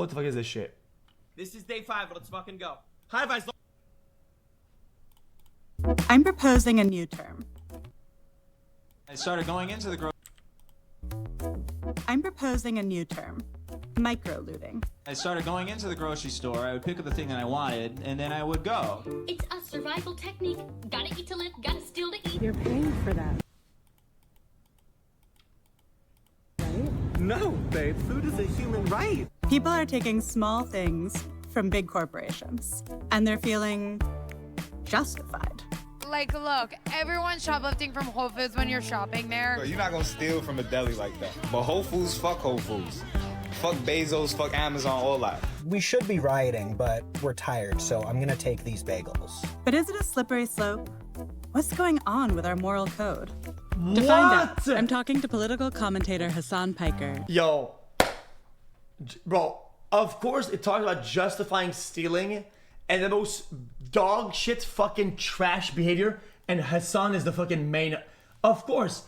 What the fuck is this shit? This is day 5. Let's fucking go. Hi, Vice. I'm proposing a new term. I started going into the I'm proposing a new term. Microlooting. I started going into the grocery store. I would pick up the thing that I wanted, and then I would go. It's a survival technique. Gotta eat to live, gotta steal to eat. You're paying for that. Right? No, babe. Food is a human right. People are taking small things from big corporations, and they're feeling justified. Like, look, everyone's shoplifting from Whole Foods when you're shopping there. You're not gonna steal from a deli like that. But Whole Foods, fuck Whole Foods. Fuck Bezos, fuck Amazon, all that. We should be rioting, but we're tired, so I'm gonna take these bagels. But is it a slippery slope? What's going on with our moral code? To find out, I'm talking to political commentator Hassan Piker. Yo, bro, of course it talks about justifying stealing and the most dog shit fucking trash behavior, and Hassan is the fucking main. Of course.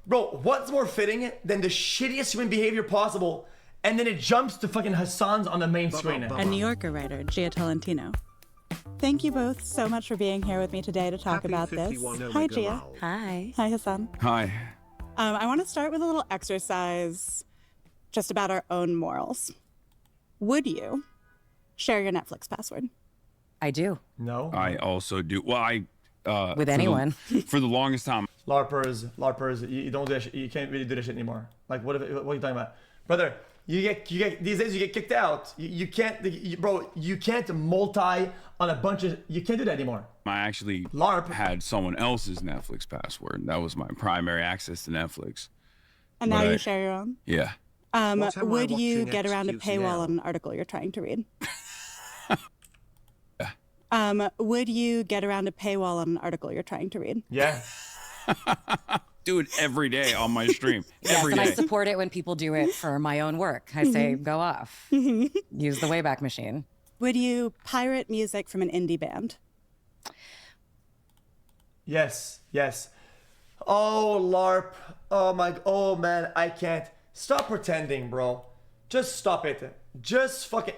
Bro, what's more fitting than the shittiest human behavior possible, and then it jumps to fucking Hassan's on the main screen. And New Yorker writer Gia Tolentino. Thank you both so much for being here with me today to talk about this. Hi, Gia. Hi. Hi, Hassan. Hi. I want to start with a little exercise just about our own morals. Would you share your Netflix password? I do. No. I also do. Well, With anyone. For the longest time. LARPers, you don't do that shit. You can't really do that shit anymore. Like, what are you talking about? Brother, you get these days you get kicked out. You can't, bro, you can't multi on a bunch of, you can't do that anymore. I actually LARP had someone else's Netflix password. That was my primary access to Netflix. And now you share your own? Yeah. Would you get around a xQcL? paywall on an article you're trying to read? Yeah. Would you get around a paywall on an article you're trying to read? Yeah. Do it every day on my stream. Yes, Every and day. I support it when people do it for my own work. I say, go off. Use the Wayback Machine. Would you pirate music from an indie band? Yes. Oh, LARP. Oh man, I can't. Stop pretending, bro. Just stop it. Just fucking.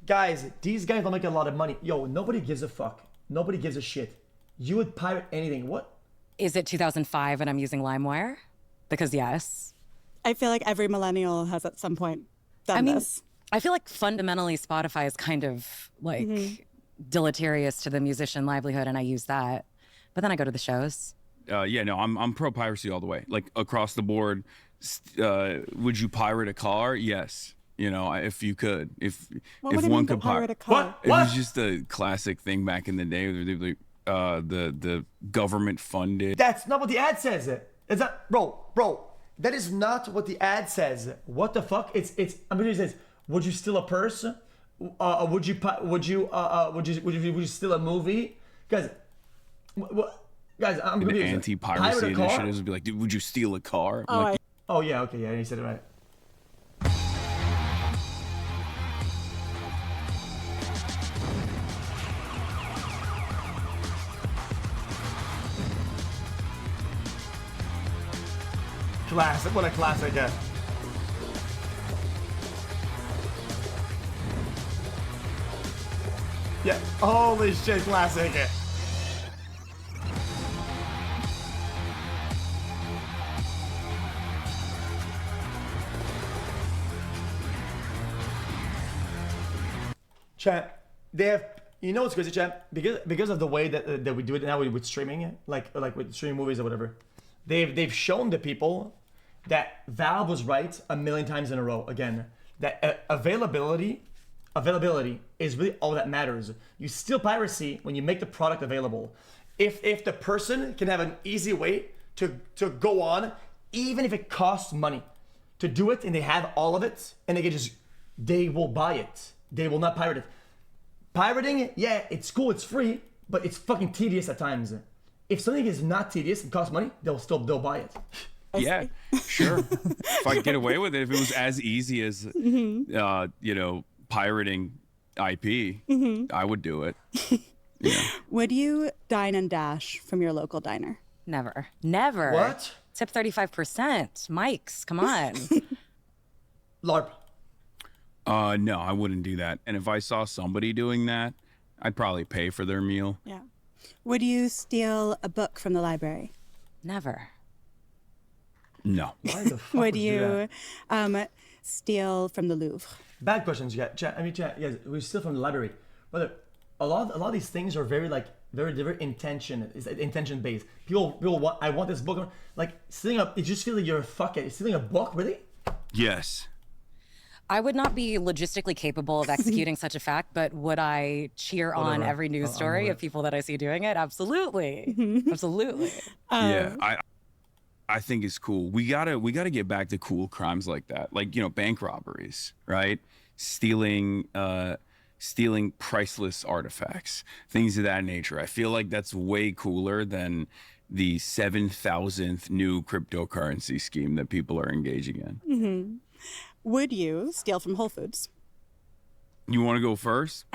Guys, these guys don't make a lot of money. Yo, nobody gives a fuck. Nobody gives a shit. You would pirate anything. What? Is it 2005 and I'm using LimeWire? Because yes. I feel like every millennial has at some point done this. I feel like fundamentally Spotify is kind of like deleterious to the musician livelihood, and I use that. But then I go to the shows. Yeah, no, I'm pro piracy all the way. Like across the board. Would you pirate a car? Yes. You know, if you could, if one could pirate a car? It was just a classic thing back in the day. The government funded. That's not what the ad says. Is that, bro? That is not what the ad says. What the fuck? It's. I'm gonna say, would you steal a purse? Would you steal a movie? Guys, I'm gonna be anti-piracy initiatives would be like, dude, would you steal a car? Oh yeah, okay, yeah, you said it right. Classic, what a classic, yeah. Yeah, holy shit, classic. Chat, they have, you know what's crazy, chat? Because of the way that we do it now with streaming, like with streaming movies or whatever, they've shown the people that Valve was right a million times in a row. Again, that availability is really all that matters. You steal piracy when you make the product available. If the person can have an easy way to go on, even if it costs money to do it, and they have all of it, and they will buy it. They will not pirate it. Pirating, yeah, it's cool, it's free, but it's fucking tedious at times. If something is not tedious and costs money, they'll buy it. Yeah, sure. If I could get away with it, if it was as easy as, pirating IP, I would do it. Yeah. Would you dine and dash from your local diner? Never. What? Tip 35%. Mike's, come on. LARP. No, I wouldn't do that. And if I saw somebody doing that, I'd probably pay for their meal. Yeah. Would you steal a book from the library? Never. No. Why the fuck Would do that? you steal from the Louvre? Bad questions, chat. I mean, chat. Yes, we steal from the library, but a lot of these things are very intention based. People want. I want this book. Like stealing up. It just feels like you're fucking stealing a book. Really? Yes. I would not be logistically capable of executing such a fact, but would I cheer on every news story of people that I see doing it? Absolutely. Absolutely. Yeah, I think it's cool. We gotta get back to cool crimes like that, like bank robberies, right? Stealing priceless artifacts, things of that nature. I feel like that's way cooler than the 7,000th new cryptocurrency scheme that people are engaging in. Mm-hmm. Would you steal from Whole Foods? You want to go first?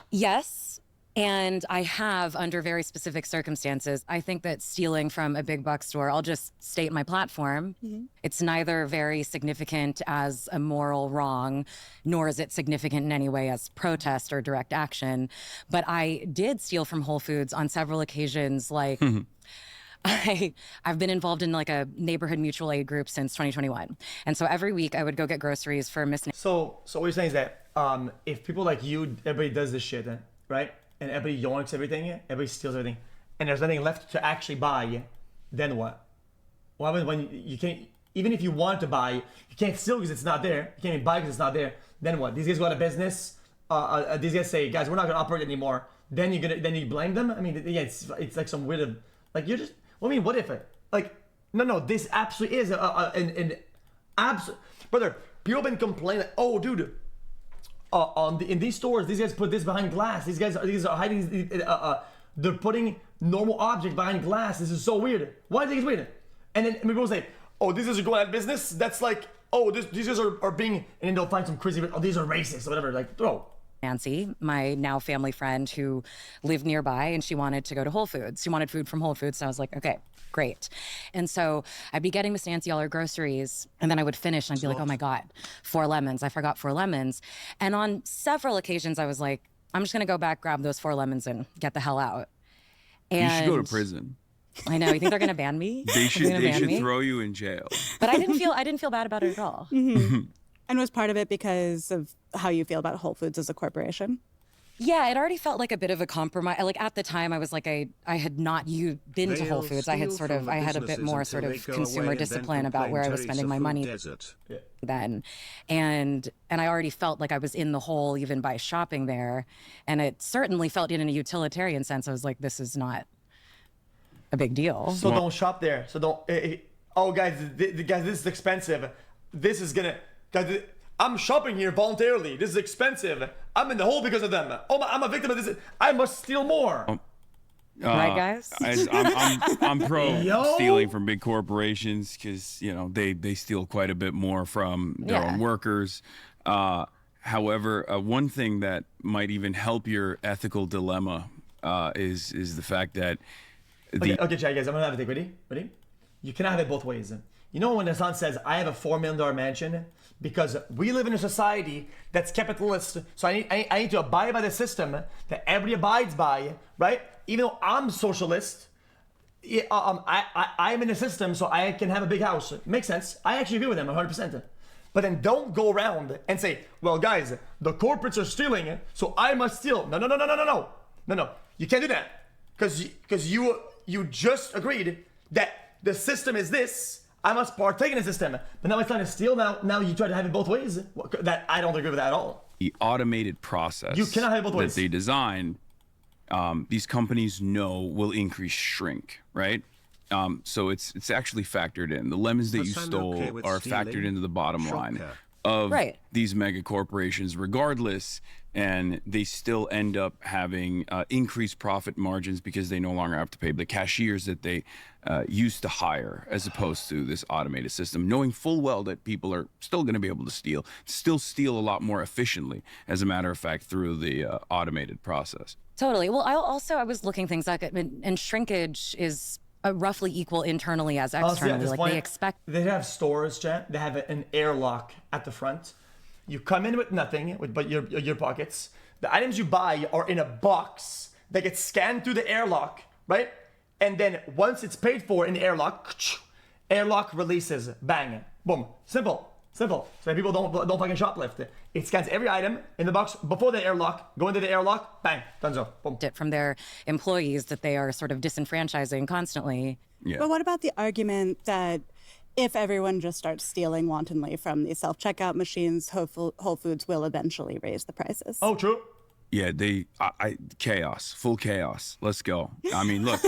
Yes. And I have, under very specific circumstances. I think that stealing from a big box store, I'll just state my platform. Mm-hmm. It's neither very significant as a moral wrong, nor is it significant in any way as protest or direct action. But I did steal from Whole Foods on several occasions, like... I've been involved in like a neighborhood mutual aid group since 2021. And so every week I would go get groceries for Miss... So what you're saying is that if people like you, everybody does this shit, right? And everybody yoinks everything, everybody steals everything, and there's nothing left to actually buy, then what? What happens when you can't, even if you want to buy, you can't steal because it's not there. You can't even buy because it's not there. Then what? These guys go out of business. These guys say, guys, we're not gonna operate anymore. Then you blame them? I mean, yeah, it's like some weird, like you're just... I mean, what if it? Like, no, this absolutely is an absolute... Brother, people have been complaining, oh, dude, in these stores, these guys put this behind glass. These guys are hiding, they're putting normal objects behind glass. This is so weird. Why do you think it's weird? And then people say, oh, these guys are going out of business? That's like, oh, these guys are being... And then they'll find some crazy, oh, these are racist or whatever. Like, bro. Nancy, my now family friend who lived nearby, and she wanted to go to Whole Foods. She wanted food from Whole Foods, so I was like, okay, great. And so I'd be getting Miss Nancy all her groceries, and then I would finish, and I'd be like, oh my God, 4 lemons. I forgot 4 lemons. And on several occasions, I was like, I'm just gonna go back, grab those 4 lemons, and get the hell out. And you should go to prison. I know. You think they're gonna ban me? They should throw you in jail. But I didn't feel bad about it at all. Mm-hmm. And was part of it because of how you feel about Whole Foods as a corporation? Yeah, it already felt like a bit of a compromise. Like at the time, I was like, I had not been to Whole Foods. I had a bit more sort of consumer discipline about where I was spending my money then, and I already felt like I was in the hole even by shopping there, and it certainly felt in a utilitarian sense. I was like, this is not a big deal. So don't shop there. So don't. Oh, guys, guys, this is expensive. This is gonna. Guys, I'm shopping here voluntarily. This is expensive. I'm in the hole because of them. Oh, I'm a victim of this. I must steal more. Right, guys? I'm pro stealing from big corporations because they steal quite a bit more from their own workers. However, one thing that might even help your ethical dilemma is the fact that okay, chat, guys, I'm gonna have a take. Ready? You cannot have it both ways. You know when Hassan says, I have a $4 million mansion? Because we live in a society that's capitalist, so I need to abide by the system that everybody abides by, right? Even though I'm socialist, I'm in a system, so I can have a big house. Makes sense. I actually agree with them 100%. But then don't go around and say, well, guys, the corporates are stealing, so I must steal. No. You can't do that. Because you just agreed that the system is this. I must partake in the system. But now it's trying to steal. Now you try to have it both ways. That I don't agree with that at all. The automated process you cannot have it both ways. That they design, these companies know will increase shrink, right? So it's actually factored in. The lemons that you stole are factored into the bottom line of these mega corporations regardless, and they still end up having increased profit margins because they no longer have to pay the cashiers that they used to hire, as opposed to this automated system, knowing full well that people are still going to be able to still steal a lot more efficiently, as a matter of fact, through the automated process. Totally. Well, I was looking things like, and shrinkage is roughly equal internally as Honestly, at externally. this Like point, they expect. They have stores, chat. They have an airlock at the front. You come in with nothing, but your pockets. The items you buy are in a box that gets scanned through the airlock, right? And then once it's paid for in the airlock releases. Bang, boom, simple. So that people don't fucking shoplift. It scans every item in the box before the airlock. Go into the airlock, bang, donezo, boom. It from their employees that they are sort of disenfranchising constantly. Yeah. But what about the argument that if everyone just starts stealing wantonly from these self-checkout machines, Whole Foods will eventually raise the prices? Oh, true. Yeah, chaos, full chaos. Let's go. I mean, look,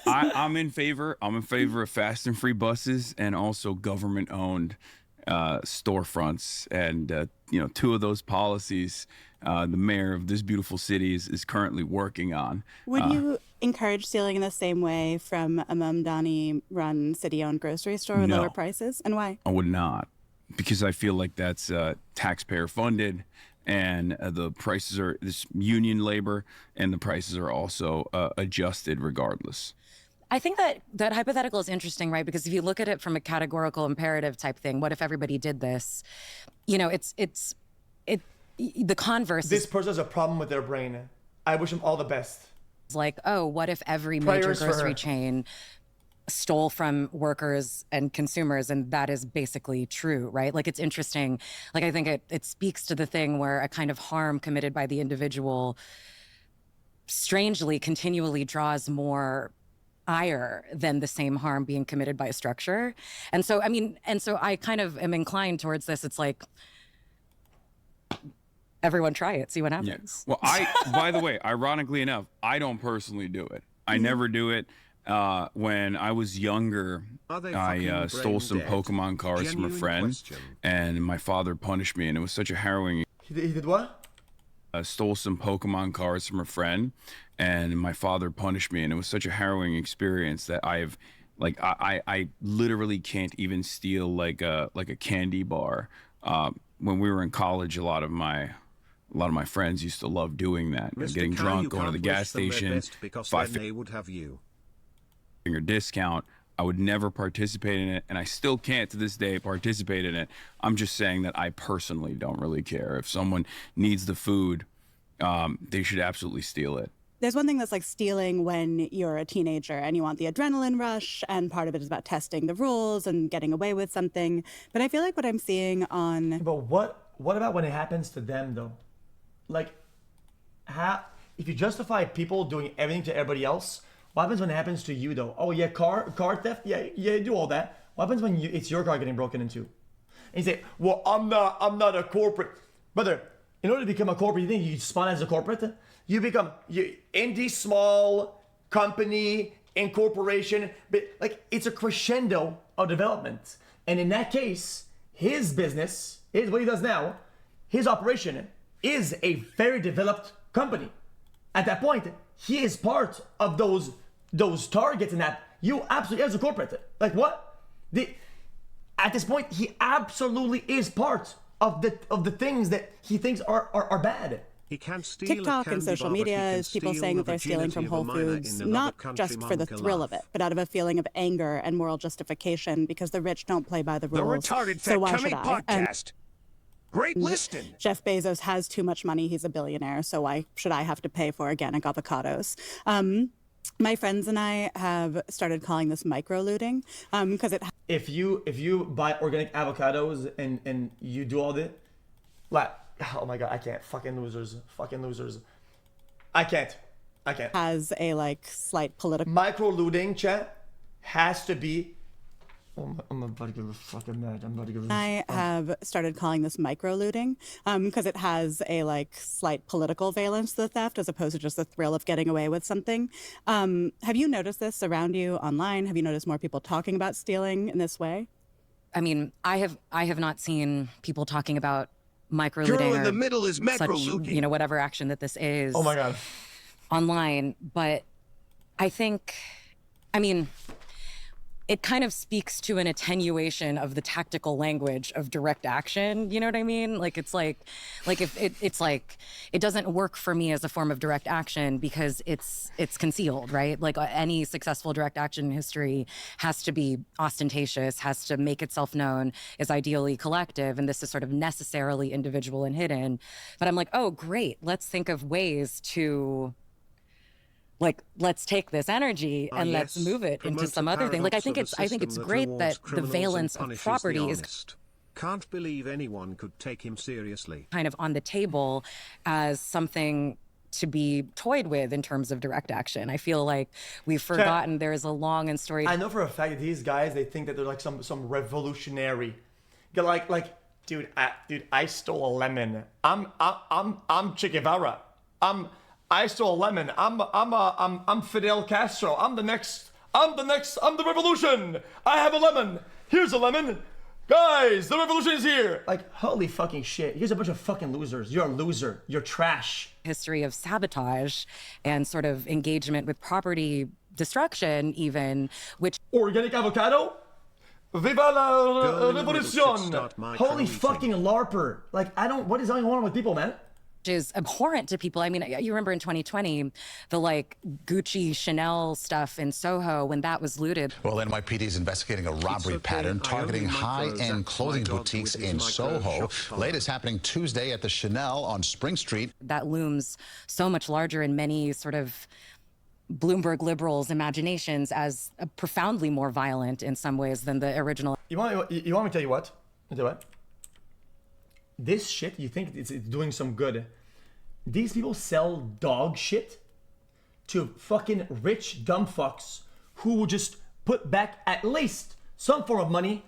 I'm in favor of fast and free buses and also government-owned storefronts. And, two of those policies, the mayor of this beautiful city is currently working on. Would you encourage stealing in the same way from a Mamdani-run city-owned grocery store with lower prices? And why? I would not, because I feel like that's taxpayer-funded. And the prices are this union labor, and the prices are also adjusted regardless. I think that hypothetical is interesting, right? Because if you look at it from a categorical imperative type thing, what if everybody did this? The converse. This person has a problem with their brain. I wish him all the best. It's like, oh, what if every major grocery chain stole from workers and consumers, and that is basically true, right? Like, it's interesting. Like, I think it speaks to the thing where a kind of harm committed by the individual strangely continually draws more ire than the same harm being committed by a structure. And so I kind of am inclined towards this. It's like, everyone try it, see what happens. Yeah. Well, by the way, ironically enough, I don't personally do it. I never do it. When I was younger, I stole some Pokemon cards from a friend, and my father punished me, and it was such a harrowing. He did what? Stole some Pokemon cards from a friend, and my father punished me, and it was such a harrowing experience that I literally can't even steal like a candy bar. When we were in college, a lot of my friends used to love doing that, getting drunk, going to the gas station, they would have you. Finger discount. I would never participate in it, and I still can't to this day participate in it. I'm just saying that I personally don't really care. If someone needs the food, they should absolutely steal it. There's one thing that's like stealing when you're a teenager and you want the adrenaline rush, and part of it is about testing the rules and getting away with something. But I feel like what I'm seeing on... But what about when it happens to them, though? Like, if you justify people doing everything to everybody else, what happens when it happens to you, though? Oh, yeah, car theft? Yeah, you do all that. What happens when it's your car getting broken into? And you say, well, I'm not a corporate. Brother, in order to become a corporate, you think you spawn as a corporate? You become indie small company, incorporation. But, like, it's a crescendo of development. And in that case, his business, what he does now, his operation is a very developed company. At that point, he is part of those targets, and that you absolutely as a corporate. Like what? At this point, he absolutely is part of the things that he thinks are bad. He can't steal TikTok and social media is people saying that they're stealing from Whole Foods, not just for the thrill of it, but out of a feeling of anger and moral justification, because the rich don't play by the rules. The Retarded So why Fat should Coming I? Podcast. Great listing. Jeff Bezos has too much money. He's a billionaire. So why should I have to pay for organic avocados? My friends and I have started calling this microlooting because it. If you buy organic avocados and you do all that, like, oh my god, I can't. Fucking losers. I can't. Has a like slight political. Microlooting, chat, has to be. I'm about to give a fucking mad. I have started calling this microlooting because it has a like slight political valence to the theft as opposed to just the thrill of getting away with something. Have you noticed this around you online? Have you noticed more people talking about stealing in this way? I mean, I have not seen people talking about microlooting. Girl in the middle is macrolooting. Such, whatever action that this is. Oh my god. Online, but I think, it kind of speaks to an attenuation of the tactical language of direct action. You know what I mean? Like it's like if it's like it doesn't work for me as a form of direct action because it's concealed, right? Like any successful direct action in history has to be ostentatious, has to make itself known, is ideally collective, and this is sort of necessarily individual and hidden. But I'm like, oh great, let's think of ways to let's take this energy and let's move it into some other thing. Like I think it's great that the valence of property is can't believe anyone could take him seriously. Kind of on the table as something to be toyed with in terms of direct action. I feel like we've forgotten there is a long and storied. I know for a fact that these guys, they think that they're like some revolutionary. They're like, dude, I stole a lemon. I'm Che Guevara. I stole a lemon. I'm Fidel Castro. I'm the revolution. I have a lemon. Here's a lemon. Guys, the revolution is here. Like, holy fucking shit. Here's a bunch of fucking losers. You're a loser. You're trash. History of sabotage and sort of engagement with property destruction even, which... Organic avocado? Viva la revolution. Holy fucking LARPer. Like, what is going on with people, man? Is abhorrent to people. I mean, you remember in 2020, the like Gucci, Chanel stuff in Soho when that was looted. Well, NYPD is investigating a robbery pattern targeting high-end clothing boutiques in Soho. Latest happening Tuesday at the Chanel on Spring Street. That looms so much larger in many sort of Bloomberg liberals' imaginations as profoundly more violent in some ways than the original. You want me to tell you what? This shit, you think it's doing some good. These people sell dog shit to fucking rich dumb fucks who will just put back at least some form of money.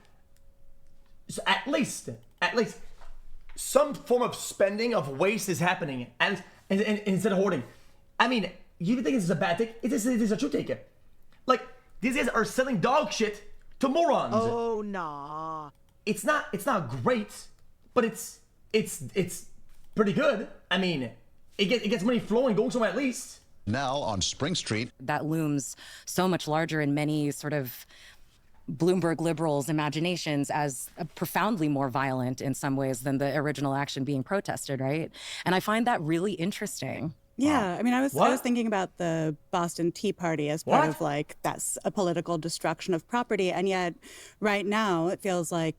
So at least some form of spending of waste is happening and instead of hoarding. I mean, you think this is a bad thing? It is a true take. Like, these guys are selling dog shit to morons. Oh, nah. It's not great, but it's pretty good. I mean, it gets money flowing, going somewhere at least. Now on Spring Street. That looms so much larger in many sort of Bloomberg liberals' imaginations as profoundly more violent in some ways than the original action being protested, right? And I find that really interesting. Yeah, I mean, I was thinking about the Boston Tea Party as part of like, that's a political destruction of property. And yet right now it feels like,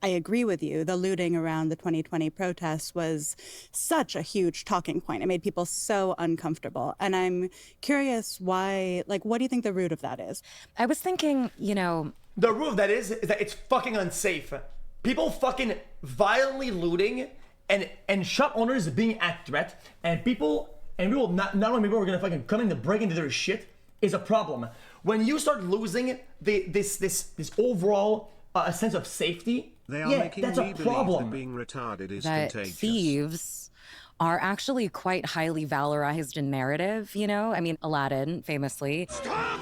I agree with you. The looting around the 2020 protests was such a huge talking point. It made people so uncomfortable. And I'm curious why, like, what do you think the root of that is? I was thinking, the root of that is that it's fucking unsafe. People fucking violently looting and shop owners being at threat and people not only people are gonna fucking come in to break into their shit is a problem. When you start losing this overall a sense of safety, that's a problem. That being retarded is that contagious. Thieves are actually quite highly valorized in narrative, I mean, Aladdin, famously. Stop!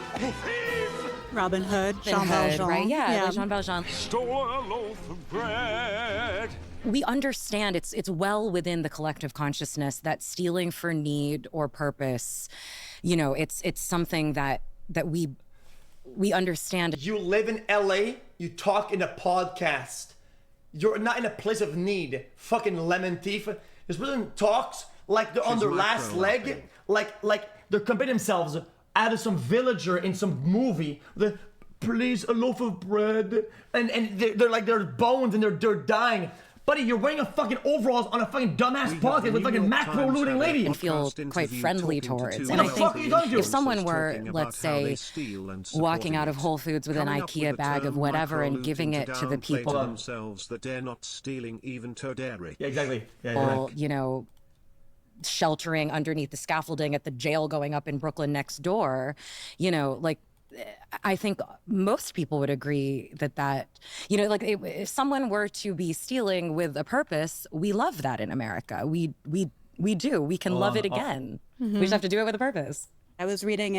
Robin Hood, Jean Valjean. Right, yeah. Jean Valjean. Stole a loaf of bread. We understand it's well within the collective consciousness that stealing for need or purpose, it's something that we understand. You live in LA, you talk in a podcast. You're not in a place of need. Fucking lemon thief. This person talks like they're on their last leg, like they're comparing themselves out of some villager in some movie. Please, a loaf of bread. And they're like, their bones and they're dying. Buddy, you're wearing a fucking overalls on a fucking dumbass podcast with fucking macro-looting lady. And feel quite friendly towards. And I think if someone were, let's say, walking out of Whole Foods with an IKEA bag of whatever and giving it to the people, themselves that they're not stealing even to Derek. Yeah, exactly. Sheltering underneath the scaffolding at the jail going up in Brooklyn next door, I think most people would agree that if someone were to be stealing with a purpose, we love that in America. We do. We can love it again. We just have to do it with a purpose. I was reading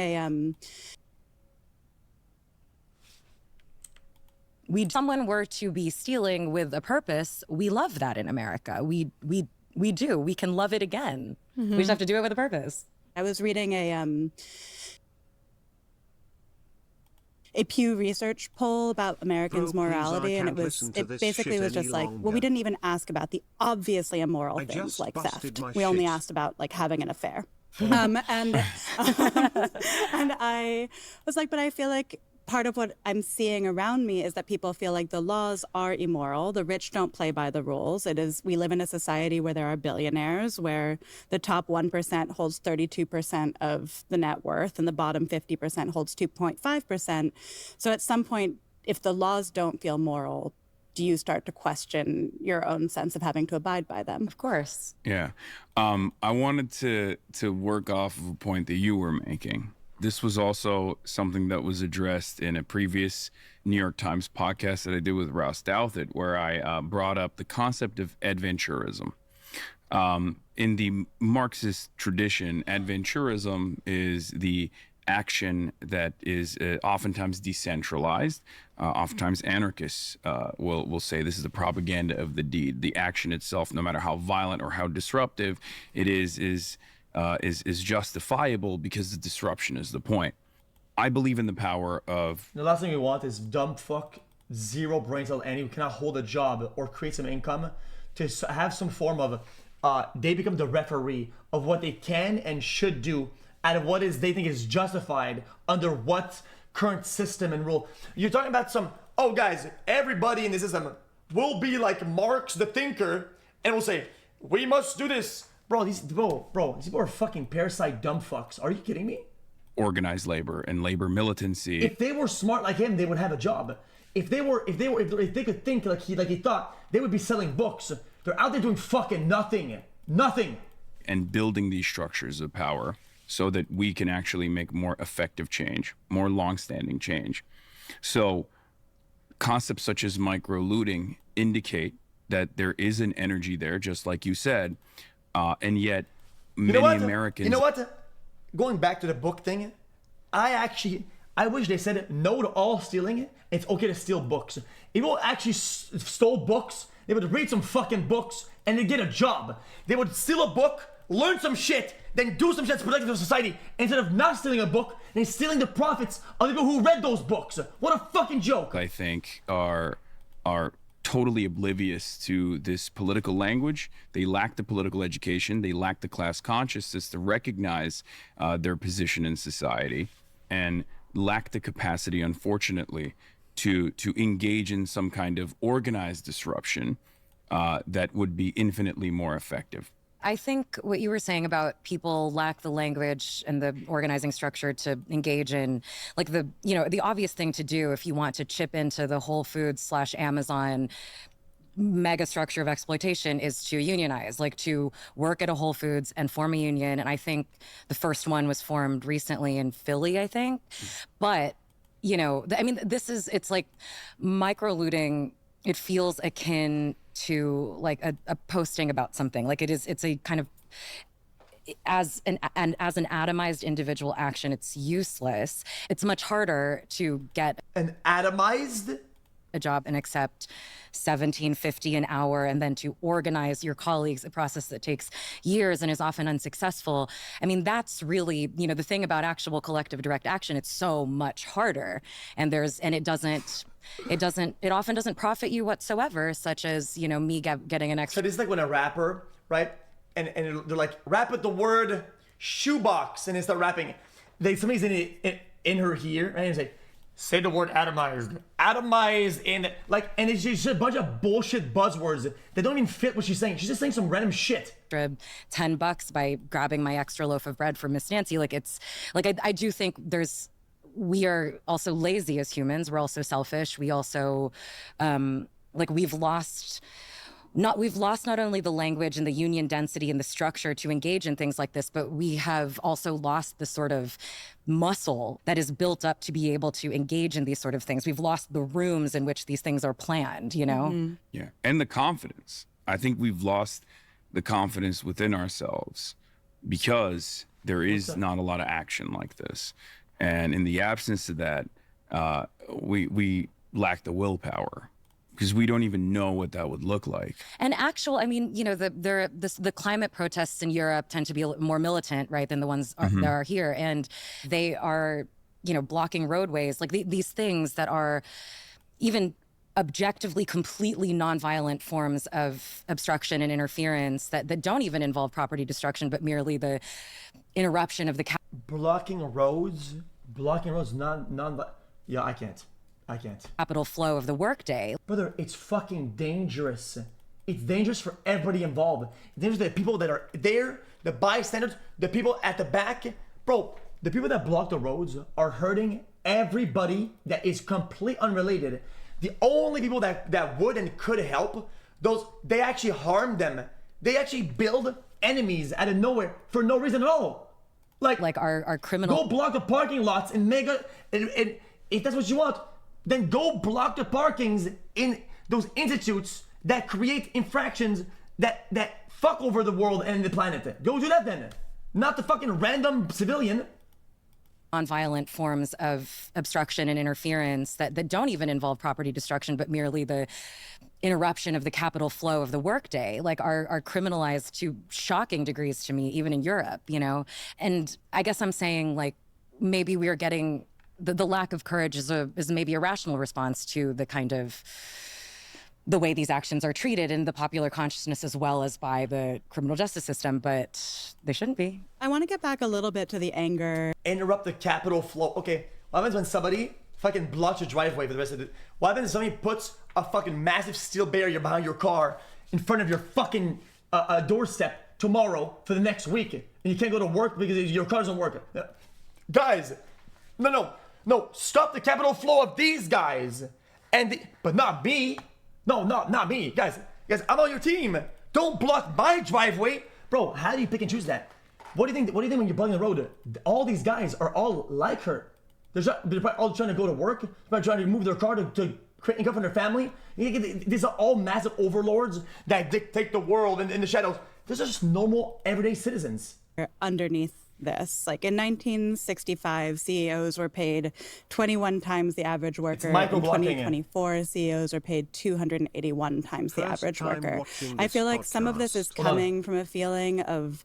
someone were to be stealing with a purpose, we love that in America. We do. We can love it again. We just have to do it with a purpose. I was reading a Pew Research poll about Americans' Bro, please, I it can't was listen to it this basically shit was just any like, well, we longer. didn't even ask about the obviously immoral I things just like busted theft. my We only shit. asked about like having an affair. And I was like, but I feel like part of what I'm seeing around me is that people feel like the laws are immoral. The rich don't play by the rules. We live in a society where there are billionaires, where the top 1% holds 32% of the net worth and the bottom 50% holds 2.5%. So at some point, if the laws don't feel moral, do you start to question your own sense of having to abide by them? Of course. Yeah. I wanted to work off of a point that you were making. This was also something that was addressed in a previous New York Times podcast that I did with Ross Douthat, where I brought up the concept of adventurism. In the Marxist tradition, adventurism is the action that is oftentimes decentralized. Oftentimes anarchists will say this is the propaganda of the deed. The action itself, no matter how violent or how disruptive it is justifiable because the disruption is the point. I believe in the power of... The last thing we want is dumb fuck, zero brain cell, and who cannot hold a job or create some income to have some form of... they become the referee of what they can and should do out of what is they think is justified under what current system and rule. You're talking about some, oh guys, everybody in the system will be like Marx the thinker and will say, we must do this. Bro, these people are fucking parasite dumb fucks. Are you kidding me? Organized labor and labor militancy. If they were smart like him, they would have a job. If they could think like he thought, they would be selling books. They're out there doing fucking nothing. And building these structures of power so that we can actually make more effective change, more long-standing change. So concepts such as microlooting indicate that there is an energy there, just like you said, and yet many Americans... You know what? Going back to the book thing, I wish they said no to all stealing. It's okay to steal books. If people actually stole books, they would read some fucking books and they'd get a job. They would steal a book, learn some shit, then do some shit that's productive to society, instead of not stealing a book and stealing the profits of the people who read those books. What a fucking joke. I think are totally oblivious to this political language. They lack the political education. They lack the class consciousness to recognize their position in society, and lack the capacity, unfortunately, to engage in some kind of organized disruption that would be infinitely more effective. I think what you were saying about people lack the language and the organizing structure to engage in, like, the obvious thing to do if you want to chip into the Whole Foods / Amazon mega structure of exploitation is to unionize, like to work at a Whole Foods and form a union. And I think the first one was formed recently in Philly, I think. But, it's like microlooting. It feels akin to like a posting about something. Like it's a kind of, as an atomized individual action, it's useless. It's much harder to get an atomized a job and accept $17.50 an hour, and then to organize your colleagues, a process that takes years and is often unsuccessful. I mean, that's really, the thing about actual collective direct action. It's so much harder, and it often doesn't profit you whatsoever, such as, me getting an extra. So this is like when a rapper, right? And they're like, rap with the word shoebox, and they start rapping. Somebody's in her ear, right? And it's like, say the word atomized. Atomized and it's just a bunch of bullshit buzzwords that don't even fit what she's saying. She's just saying some random shit. $10 by grabbing my extra loaf of bread from Miss Nancy. Like, it's like, I do think we are also lazy as humans. We're also selfish. We also, we've lost not only the language and the union density and the structure to engage in things like this, but we have also lost the sort of muscle that is built up to be able to engage in these sort of things. We've lost the rooms in which these things are planned, Mm-hmm. Yeah, and the confidence. I think we've lost the confidence within ourselves because there is not a lot of action like this. And in the absence of that, we lack the willpower, because we don't even know what that would look like. And the climate protests in Europe tend to be a little more militant, right, than the ones that are here. And they are blocking roadways, like these things that are even objectively completely nonviolent forms of obstruction and interference that don't even involve property destruction, but merely the interruption of the blocking roads, yeah, I can't. capital flow of the workday. Brother, it's fucking dangerous. It's dangerous for everybody involved. It's dangerous to the people that are there, the bystanders, the people at the back. Bro, the people that block the roads are hurting everybody that is completely unrelated. The only people that would and could help, they actually harm them. They actually build enemies out of nowhere for no reason at all. Like our criminal. Go block the parking lots and and if that's what you want, then go block the parkings in those institutes that create infractions that fuck over the world and the planet. Go do that then. Not the fucking random civilian. Nonviolent forms of obstruction and interference that don't even involve property destruction, but merely the interruption of the capital flow of the workday, like are criminalized to shocking degrees to me, even in Europe, And I guess I'm saying, like, maybe we are getting the lack of courage is maybe a rational response to the kind of the way these actions are treated in the popular consciousness as well as by the criminal justice system, but they shouldn't be. I want to get back a little bit to the anger. Interrupt the capital flow. Okay, what happens when somebody fucking blocks your driveway for the rest of it? What happens if somebody puts a fucking massive steel barrier behind your car in front of your fucking doorstep tomorrow for the next week, and you can't go to work because your car doesn't work? Guys, no, stop the capital flow of these guys, but not me. No, not me. Guys, I'm on your team. Don't block my driveway. Bro, how do you pick and choose that? What do you think when you're blocking the road? All these guys are all like her. They're probably all trying to go to work. They're probably trying to move their car to create income for their family. These are all massive overlords that dictate the world in the shadows. These are just normal, everyday citizens. Underneath this, like in 1965, CEOs were paid 21 times the average worker. In 2024, CEOs are paid 281 times the average worker. I feel like some of this is coming from a feeling of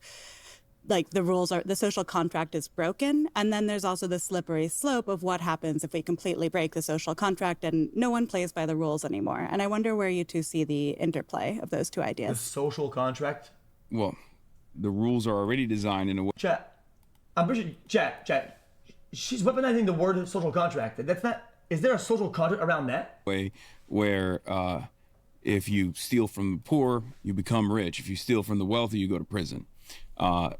like the social contract is broken, and then there's also the slippery slope of what happens if we completely break the social contract and no one plays by the rules anymore. And I wonder where you two see the interplay of those two ideas. The social contract? Well, the rules are already designed in a way. I'm pretty sure, chat. She's weaponizing the word social contract. That's not. Is there a social contract around that? Way where if you steal from the poor, you become rich. If you steal from the wealthy, you go to prison.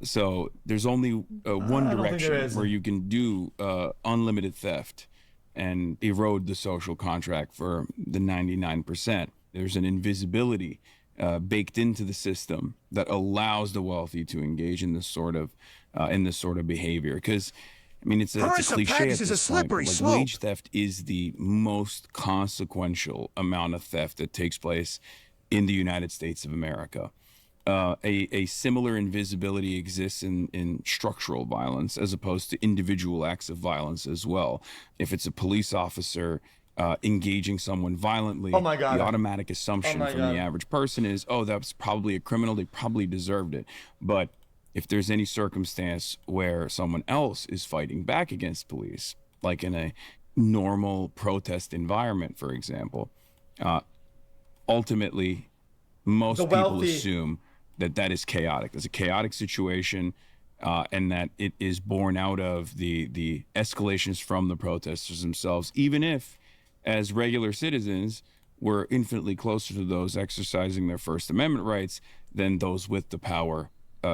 So there's only one direction where you can do unlimited theft and erode the social contract for the 99%. There's an invisibility baked into the system that allows the wealthy to engage in this sort of behavior. Because I mean, it's a cliche at this point, but like, wage theft is the most consequential amount of theft that takes place in the United States of America. A similar invisibility exists in structural violence as opposed to individual acts of violence as well. If it's a police officer engaging someone violently, the automatic assumption from the average person is, oh, that's probably a criminal, they probably deserved it. But if there's any circumstance where someone else is fighting back against police, like in a normal protest environment, for example, ultimately, most people assume that is chaotic. It's a chaotic situation, and that it is born out of the escalations from the protesters themselves, even if, as regular citizens, we're infinitely closer to those exercising their First Amendment rights than those with the power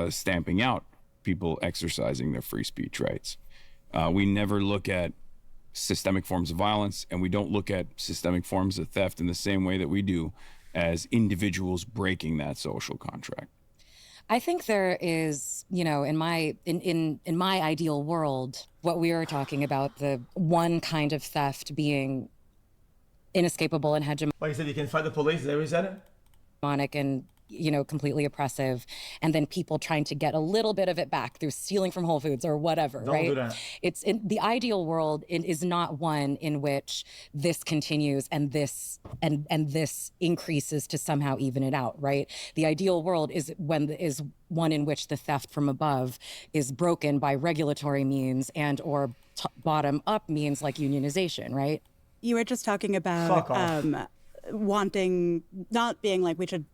stamping out people exercising their free speech rights. We never look at systemic forms of violence, and we don't look at systemic forms of theft in the same way that we do as individuals breaking that social contract. I think there is, in my ideal world, what we are talking about, the one kind of theft being inescapable and hegemonic. Like you said, you can fight the police. Is that what you said? And completely oppressive, and then people trying to get a little bit of it back through stealing from Whole Foods or whatever. Don't do that. It's in the ideal world is not one in which this continues and this increases to somehow even it out, right? The ideal world is one in which the theft from above is broken by regulatory means and or bottom up means like unionization, right? You were just talking about not being like we should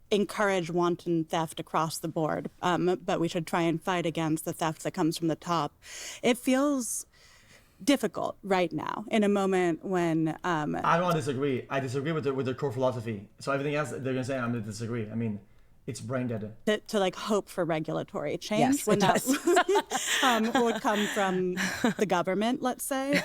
encourage wanton theft across the board, but we should try and fight against the theft that comes from the top. It feels difficult right now in a moment when I don't disagree. I disagree with their core philosophy. So everything else they're gonna say, I'm gonna disagree. I mean, it's brain dead. To like hope for regulatory change when that would come from the government, let's say,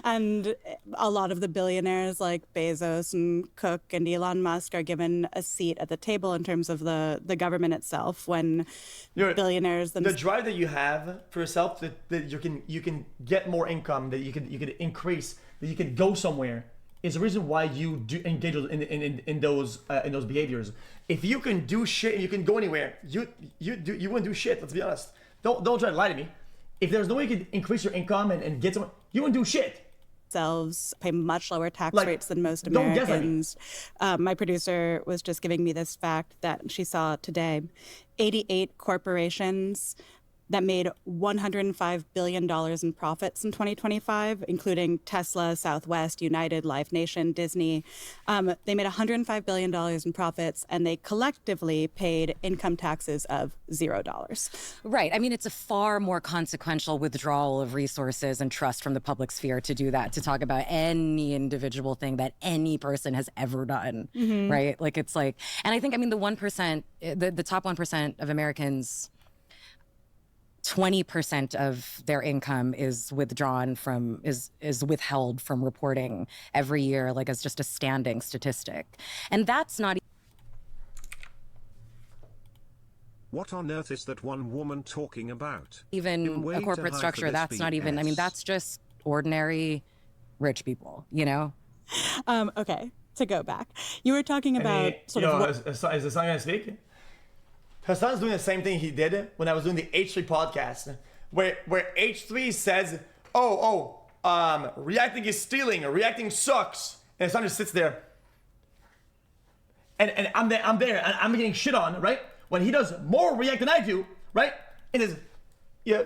and a lot of the billionaires like Bezos and Cook and Elon Musk are given a seat at the table in terms of the government itself. When billionaires the drive that you have for yourself, that you can get more income, that you can increase, that you can go somewhere, is the reason why you do engage in those behaviors. If you can do shit and you can go anywhere, you wouldn't do shit. Let's be honest. Don't try to lie to me. If there's no way you can increase your income and get somewhere, you wouldn't do shit. Themselves pay much lower tax rates than most Americans. My producer was just giving me this fact that she saw today: 88 corporations that made $105 billion in profits in 2025, including Tesla, Southwest, United, Live Nation, Disney. They made $105 billion in profits, and they collectively paid income taxes of $0. Right. I mean, it's a far more consequential withdrawal of resources and trust from the public sphere to do that, to talk about any individual thing that any person has ever done, right? Like, it's like, and I think, I mean, the 1%, the top 1% of Americans, 20% of their income is withdrawn from, is withheld from reporting every year, like as just a standing statistic. And that's not. What on earth is that one woman talking about? Even a corporate structure, that's not even, I mean, that's just ordinary rich people, you know? Okay, to go back. You were talking about is the song gonna speak? Hassan's doing the same thing he did when I was doing the H3 podcast, where H3 says, reacting is stealing, or reacting sucks. And Hassan just sits there. And I'm there, and I'm getting shit on, right? When he does more react than I do, right? And is, yeah.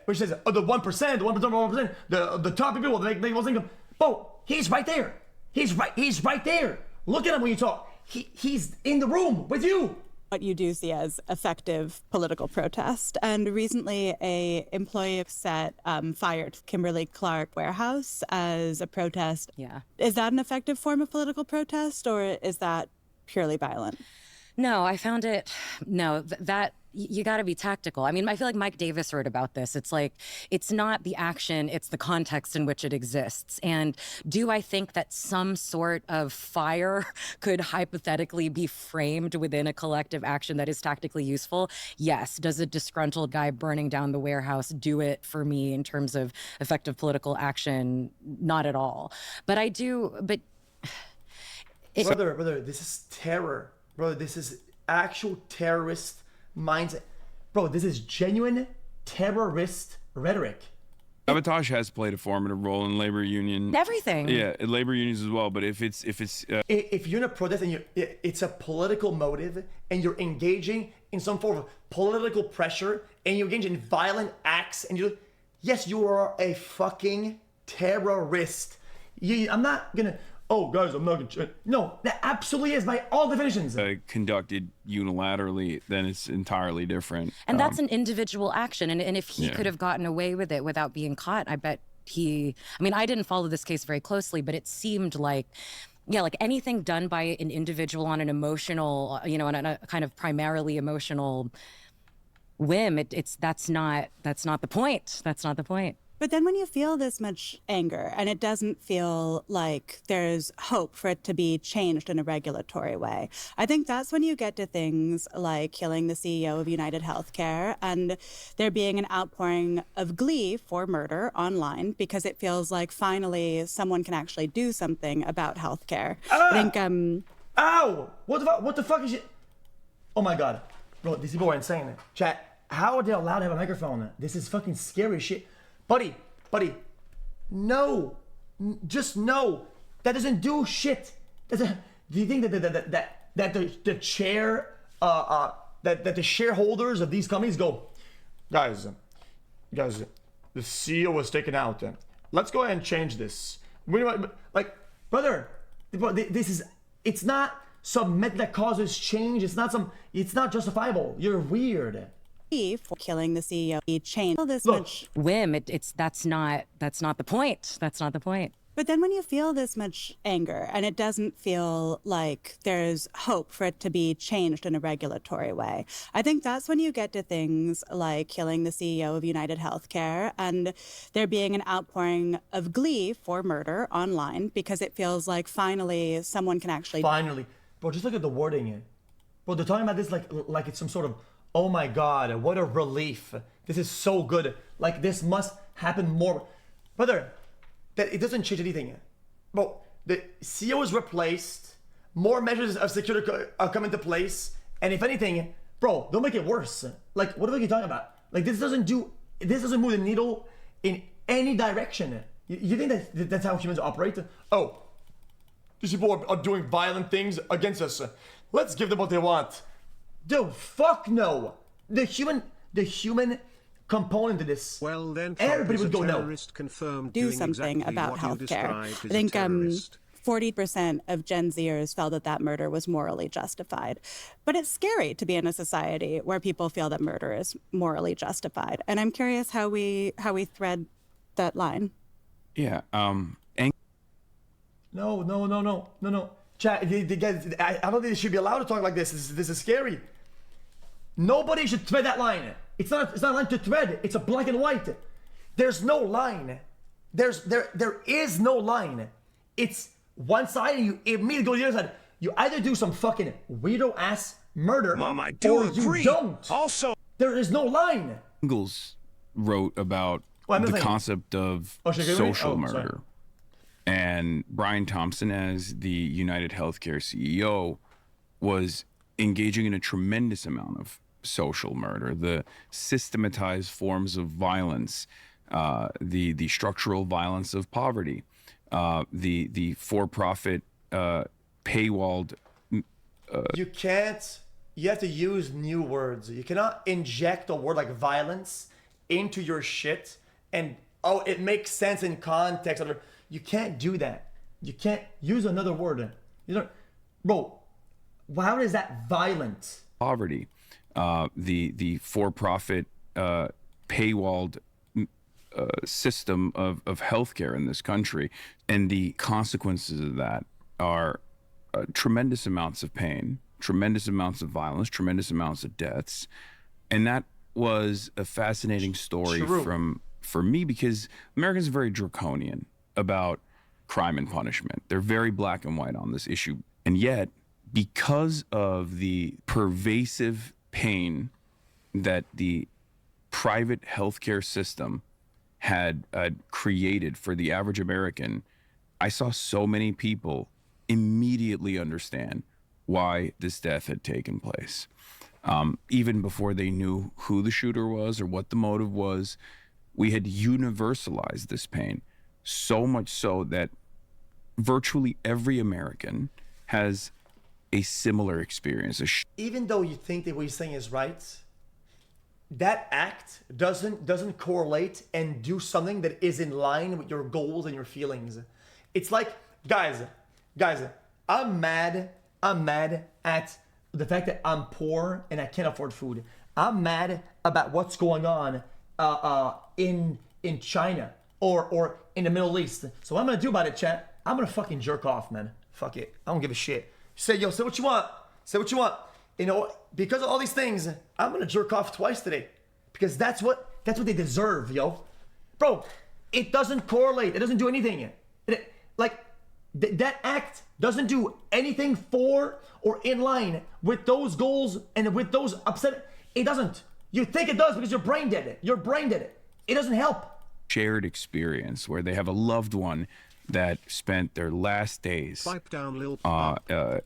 Which says, the 1%, the top people that make most income. Bro, he's right there. He's right there. Look at him when you talk. He's in the room with you. What you do see as effective political protest. And recently, a employee fired Kimberly-Clark warehouse as a protest. Yeah. Is that an effective form of political protest, or is that purely violent? No, I found it. No, that you got to be tactical. I mean, I feel like Mike Davis wrote about this. It's like, it's not the action, it's the context in which it exists. And do I think that some sort of fire could hypothetically be framed within a collective action that is tactically useful? Yes. Does a disgruntled guy burning down the warehouse do it for me in terms of effective political action? Not at all. But I do, but... Brother, this is terror. Brother, this is actual terrorist mindset. Bro, this is genuine terrorist rhetoric. Sabotage has played a formative role in labor union. Everything. Yeah, labor unions as well. But if you're in a protest and it's a political motive and you're engaging in some form of political pressure and you engage in violent acts and yes, you are a fucking terrorist. I'm not gonna. Oh, guys, I'm not gonna. No, that absolutely is by all definitions. Conducted unilaterally, then it's entirely different. And that's an individual action. And if he could have gotten away with it without being caught, I bet I mean, I didn't follow this case very closely, but it seemed like, like anything done by an individual on an emotional, on a kind of primarily emotional whim, that's not the point. That's not the point. But then when you feel this much anger and it doesn't feel like there's hope for it to be changed in a regulatory way, I think that's when you get to things like killing the CEO of United Healthcare and there being an outpouring of glee for murder online because it feels like finally someone can actually do something about healthcare. I think, Ow! What the fuck is it? Oh my God. Bro, these people are insane. Chat, how are they allowed to have a microphone? This is fucking scary shit. Buddy, no, just no. That doesn't do shit. Do you think that the chair, that the shareholders of these companies go, guys, the CEO was taken out. Let's go ahead and change this. Like, brother, this is, it's not some method that causes change. It's not justifiable. You're weird. For killing the CEO, he changed this Look, much whim. That's not the point. That's not the point. But then when you feel this much anger and it doesn't feel like there's hope for it to be changed in a regulatory way, I think that's when you get to things like killing the CEO of United Healthcare and there being an outpouring of glee for murder online because it feels like finally someone can actually... Finally. Bro, just look at the wording. Bro, they're talking about this like it's some sort of, oh my God, what a relief. This is so good. Like, this must happen more. Brother, that it doesn't change anything. Bro, the CEO is replaced, more measures of security come into place, and if anything, bro, don't make it worse. Like, what are you talking about? Like, this doesn't move the needle in any direction. You think that's how humans operate? Oh, these people are doing violent things against us. Let's give them what they want. Dude, fuck no. The human component to this. Well, then everybody would go no. Do something about healthcare. I think 40% of Gen Zers felt that murder was morally justified. But it's scary to be in a society where people feel that murder is morally justified. And I'm curious how we thread that line. Yeah. No. Chat, guys, I don't think they should be allowed to talk like this. This is scary. Nobody should thread that line. It's not a line to thread. It's a black and white. There's no line. There is no line. It's one side and you immediately go to the other side. You either do some fucking weirdo ass murder or you don't. Also, there is no line. Engels wrote about the concept of social murder. And Brian Thompson, as the United Healthcare CEO, was engaging in a tremendous amount of social murder, the systematized forms of violence, the structural violence of poverty, the for-profit paywalled. You have to use new words. You cannot inject a word like violence into your shit and it makes sense in context. You can't do that. You can't use another word. Bro, how is that violent? Poverty, the for-profit paywalled system of healthcare in this country, and the consequences of that are tremendous amounts of pain, tremendous amounts of violence, tremendous amounts of deaths, and that was a fascinating story for me because Americans are very draconian about crime and punishment. They're very black and white on this issue. And yet, because of the pervasive pain that the private healthcare system had created for the average American, I saw so many people immediately understand why this death had taken place. Even before they knew who the shooter was or what the motive was, we had universalized this pain. So much so that virtually every American has a similar experience. Even though you think that what he's saying is right, that act doesn't correlate and do something that is in line with your goals and your feelings. It's like, guys, I'm mad at the fact that I'm poor and I can't afford food. I'm mad about what's going on in China or in the Middle East. So what I'm gonna do about it, chat, I'm gonna fucking jerk off, man. Fuck it. I don't give a shit. Say what you want. Say what you want. You know, because of all these things, I'm gonna jerk off twice today. Because that's what they deserve, yo. Bro, it doesn't correlate. It doesn't do anything. That act doesn't do anything for or in line with those goals and with those upset. It doesn't. You think it does because your brain did it. Your brain did it. It doesn't help. Shared experience where they have a loved one that spent their last days